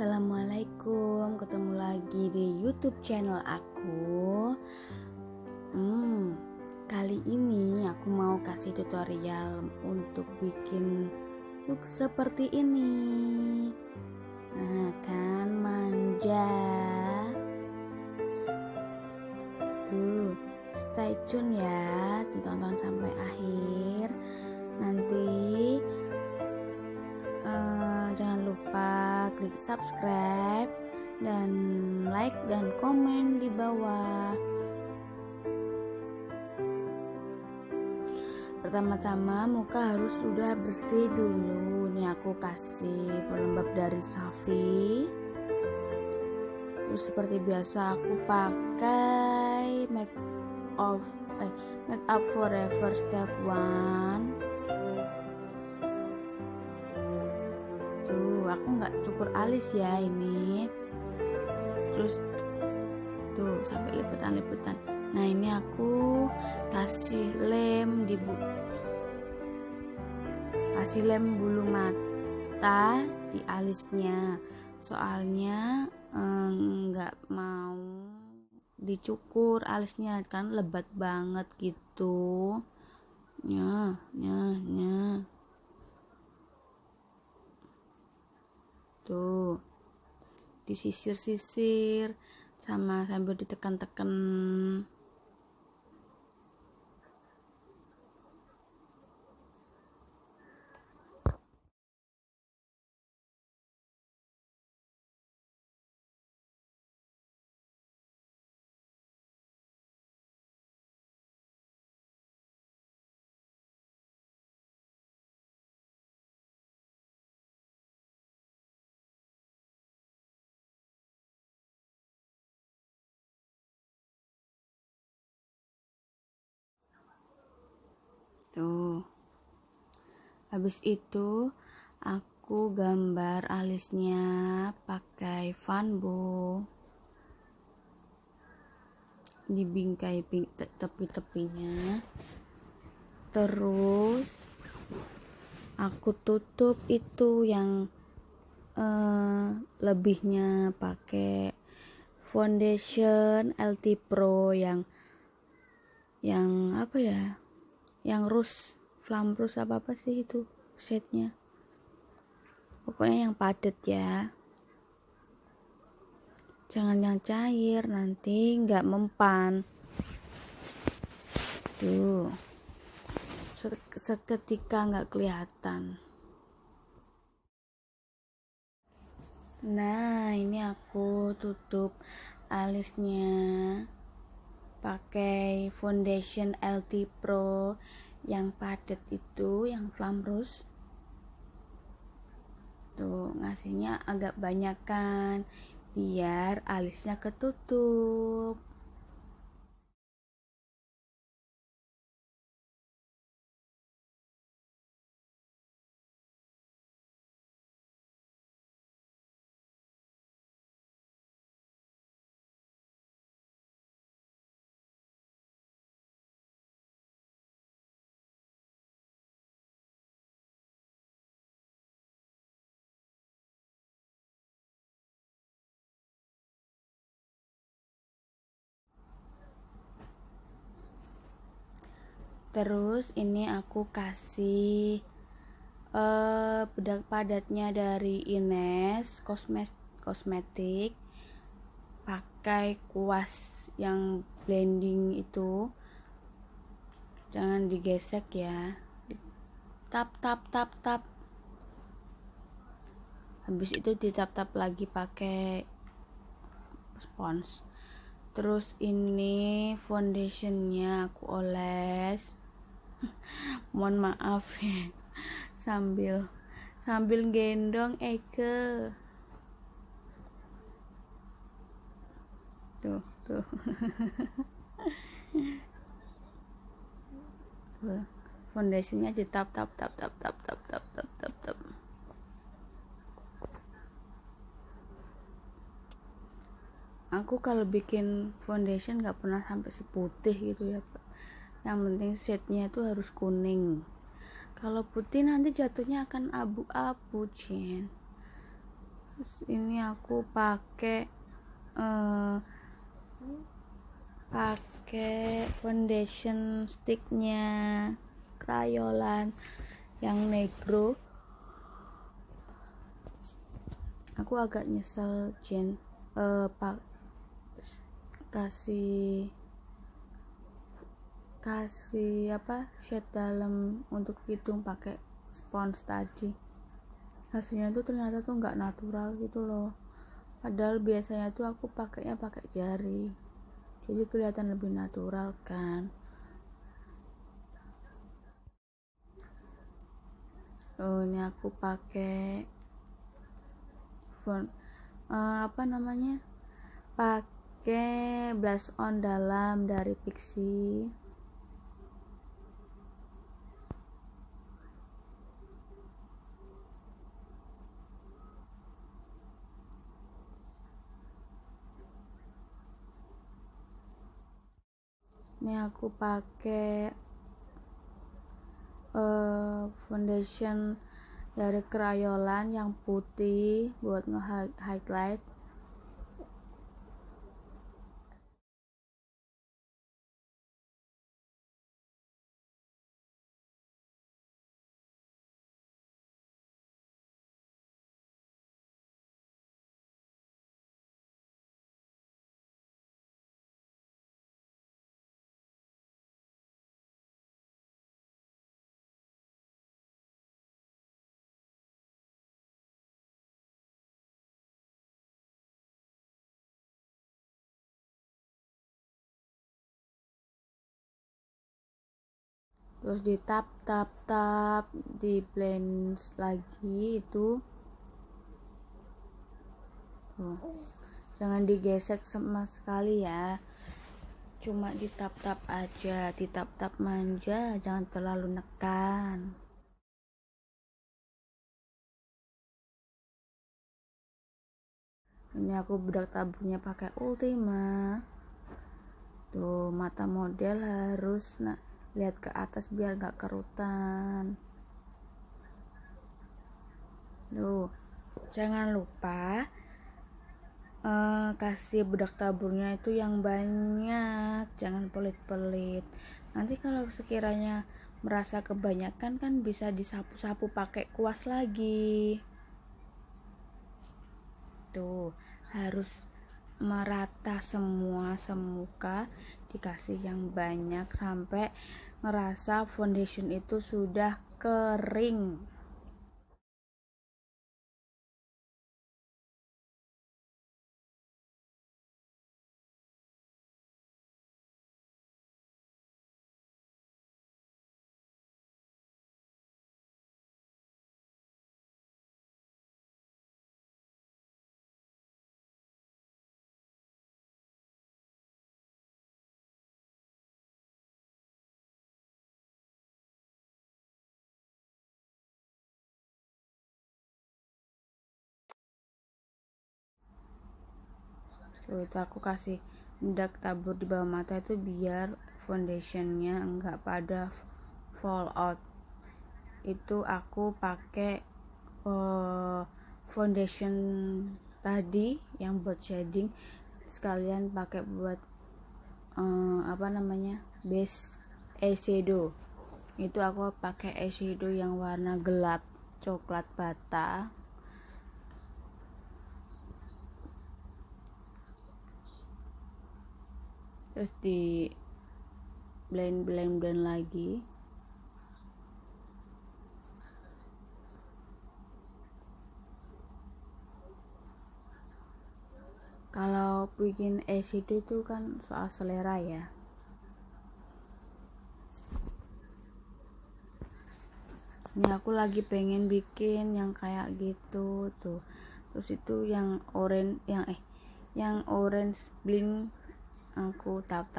Assalamualaikum, ketemu lagi di YouTube channel aku. Kali ini aku mau kasih tutorial untuk bikin look seperti ini. Nah, kan manja. Tuh, stay tune ya, ditonton sampai akhir. Nanti jangan lupa klik subscribe dan like dan komen di bawah. Pertama-tama muka harus sudah bersih dulu. Nih aku kasih pelembab dari Safi. Terus seperti biasa aku pakai make up forever step 1. Aku nggak cukur alis ya ini. Terus tuh sampai lipetan. Nah, ini aku kasih lem bulu mata di alisnya. Soalnya nggak mau dicukur alisnya, kan lebat banget gitu. Nah. Tuh, disisir-sisir sama sambil ditekan-tekan. Tuh. Habis itu aku gambar alisnya pakai fanbo. Dibingkai tepi-tepinya. Terus aku tutup itu yang lebihnya pakai foundation LT Pro yang apa ya? Yang flam rose apa sih itu setnya, pokoknya yang padat ya, jangan yang cair, nanti nggak mempan. Tuh, seketika nggak kelihatan. Nah, ini aku tutup alisnya pakai foundation LT Pro yang padat itu, yang flam rose. Tuh, ngasihnya agak banyak kan, biar alisnya ketutup. Terus ini aku kasih bedak padatnya dari Ines Kosmetik, pakai kuas yang blending itu, jangan digesek ya, tap. Habis itu ditap lagi pakai spons. Terus ini foundationnya aku oles. Mohon maaf ya, sambil gendong Eke. Tuh. Tuh, foundationnya ditap. Aku kalau bikin foundation nggak pernah sampai seputih gitu ya, yang penting shade-nya itu harus kuning. Kalau putih nanti jatuhnya akan abu-abu, Cin. Terus ini aku pakai foundation sticknya Crayolan yang negro. Aku agak nyesel kasih shade dalam untuk hidung pakai spons tadi. Hasilnya tuh ternyata tuh nggak natural gitu loh, padahal biasanya tuh aku pakainya pakai jari, jadi kelihatan lebih natural kan. Ini aku pakai pakai blush on dalam dari Pixi. Ini aku pakai foundation dari Crayolan yang putih buat nge-highlight. Terus di tap di blend lagi itu tuh. Jangan digesek sama sekali ya, cuma di tap aja, di tap manja, jangan terlalu nekan. Ini aku bedak taburnya pakai Ultima. Tuh, mata model harus lihat ke atas biar gak kerutan. Tuh, jangan lupa kasih bedak taburnya itu yang banyak, jangan pelit-pelit. Nanti kalau sekiranya merasa kebanyakan kan bisa disapu-sapu pakai kuas lagi. Tuh, harus merata semua semuka, dikasih yang banyak sampai ngerasa foundation itu sudah kering. Tuh, itu aku kasih bedak tabur di bawah mata itu biar foundationnya enggak pada fall out. Itu aku pakai foundation tadi yang buat shading, sekalian pakai buat base eyeshadow. Itu aku pakai eyeshadow yang warna gelap coklat bata. Terus di blend lagi. Kalau bikin eyeshadow itu kan soal selera ya. Ini aku lagi pengen bikin yang kayak gitu tuh. Terus itu yang orange bling aku tap.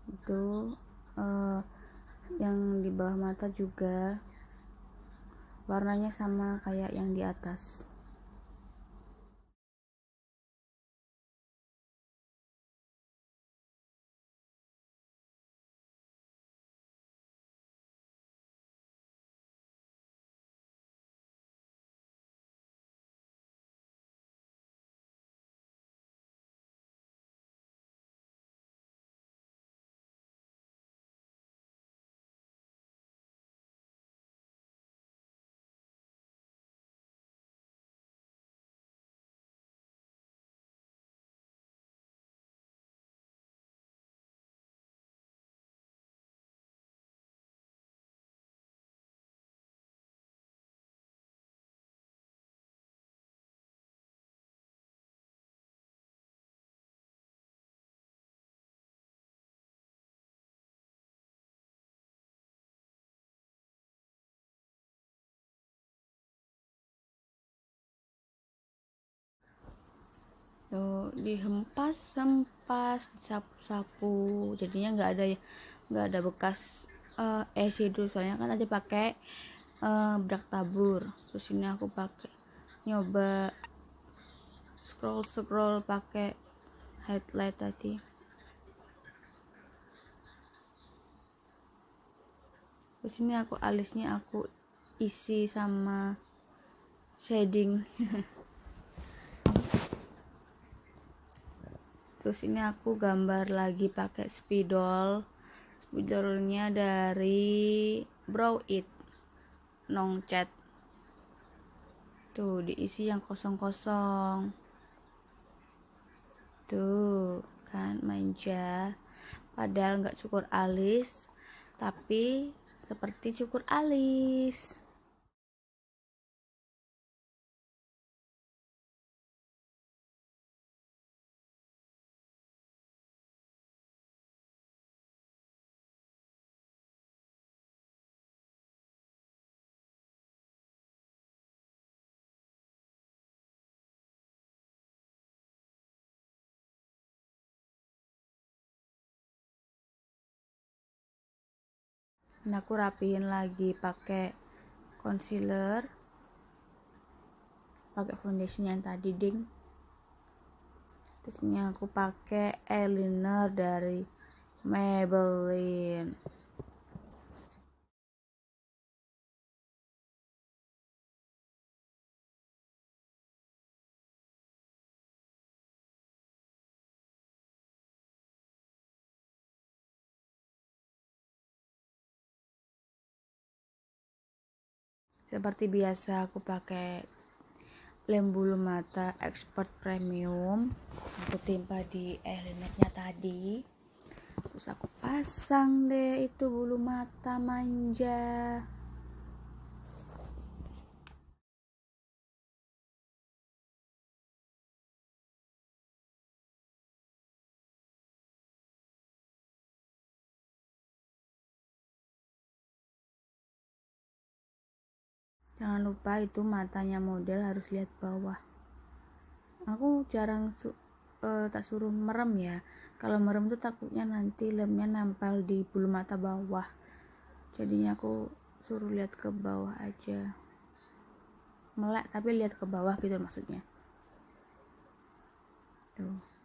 Itu yang di bawah mata juga warnanya sama kayak yang di atas. dihempas disapu-sapu, jadinya nggak ada bekas eyeshadow, soalnya kan tadi pakai bedak tabur. Terus ini aku pakai nyoba scroll pakai highlight tadi. Terus ini aku alisnya aku isi sama shading. Terus ini aku gambar lagi pakai spidolnya dari Brow It Nong Cat. Tuh diisi yang kosong-kosong. Tuh kan manja. Padahal nggak cukur alis, tapi seperti cukur alis. Nah, aku rapihin lagi pakai concealer, pakai foundation yang tadi ding. Terus ini aku pakai eyeliner dari Maybelline. Seperti biasa aku pakai lem bulu mata expert premium, aku timpa di eyelinernya tadi. Terus aku pasang deh itu bulu mata manja. Jangan lupa itu matanya model harus lihat bawah. Aku jarang tak suruh merem ya. Kalau merem tuh takutnya nanti lemnya nempel di bulu mata bawah. Jadinya aku suruh lihat ke bawah aja. Melek tapi lihat ke bawah gitu maksudnya. Tuh.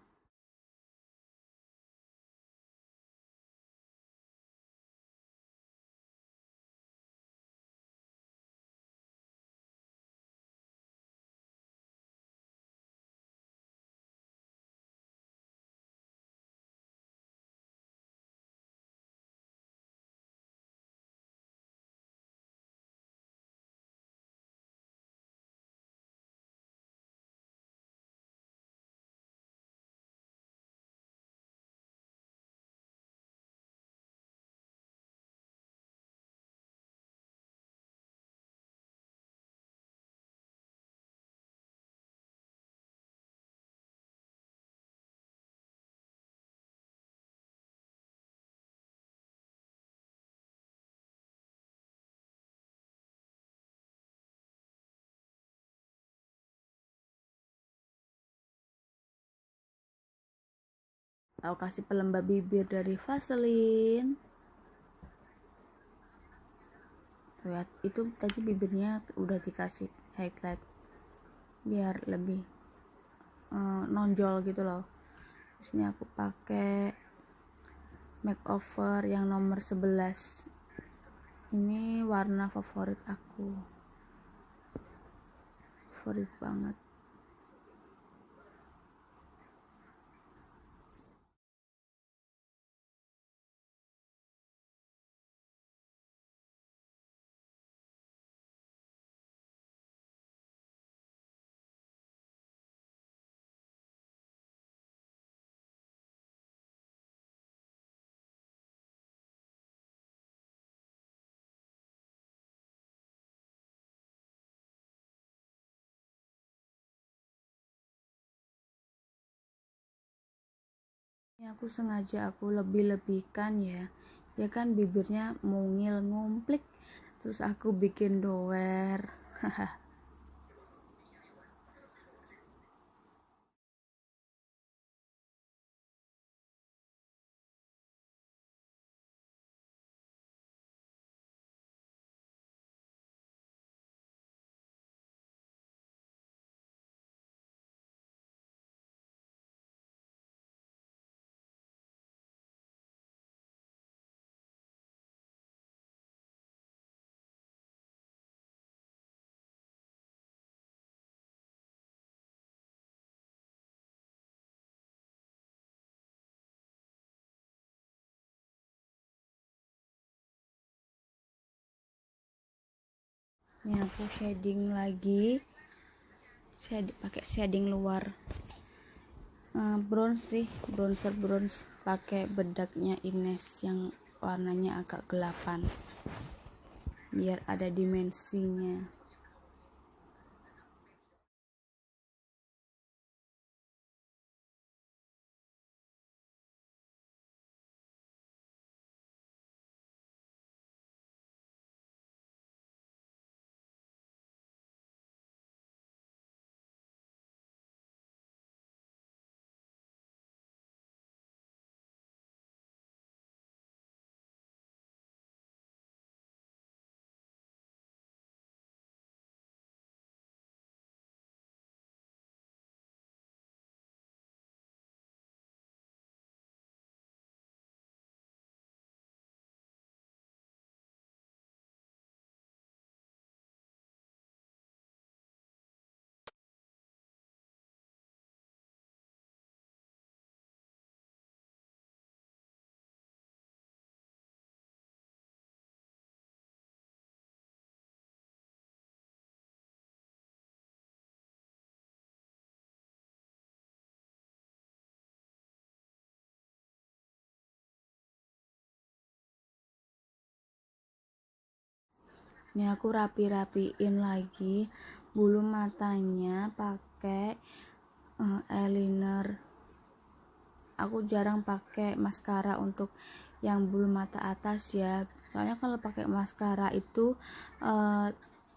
Aku kasih pelembab bibir dari Vaseline. Lihat itu tadi bibirnya udah dikasih highlight biar lebih nonjol gitu loh. Terus ini aku pakai makeover yang nomor 11. Ini warna favorit aku, favorit banget. Ini aku sengaja aku lebih-lebihkan ya kan bibirnya mungil ngumplik, terus aku bikin doer. Ini aku shading lagi, pakai shading luar, bronze sih, bronze pakai bedaknya Ines yang warnanya agak gelapan biar ada dimensinya. Ini aku rapi-rapiin lagi bulu matanya pakai eyeliner. Aku jarang pakai maskara untuk yang bulu mata atas ya, soalnya kalau pakai maskara itu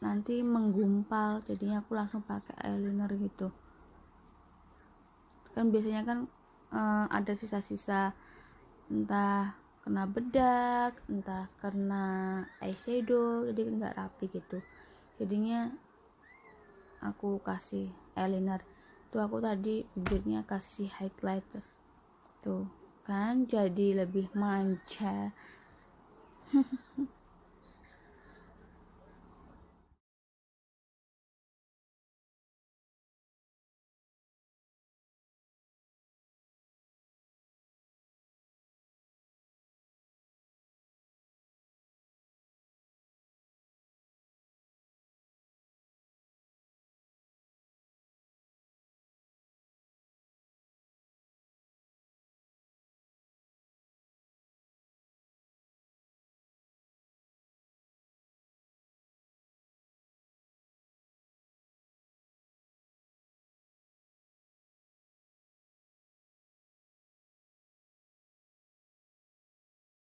nanti menggumpal, jadinya aku langsung pakai eyeliner gitu kan. Biasanya kan ada sisa-sisa, entah kena bedak, entah kena eyeshadow, jadi nggak rapi gitu. Jadinya aku kasih eyeliner. Tuh aku tadi bibirnya kasih highlighter, tuh kan jadi lebih manja.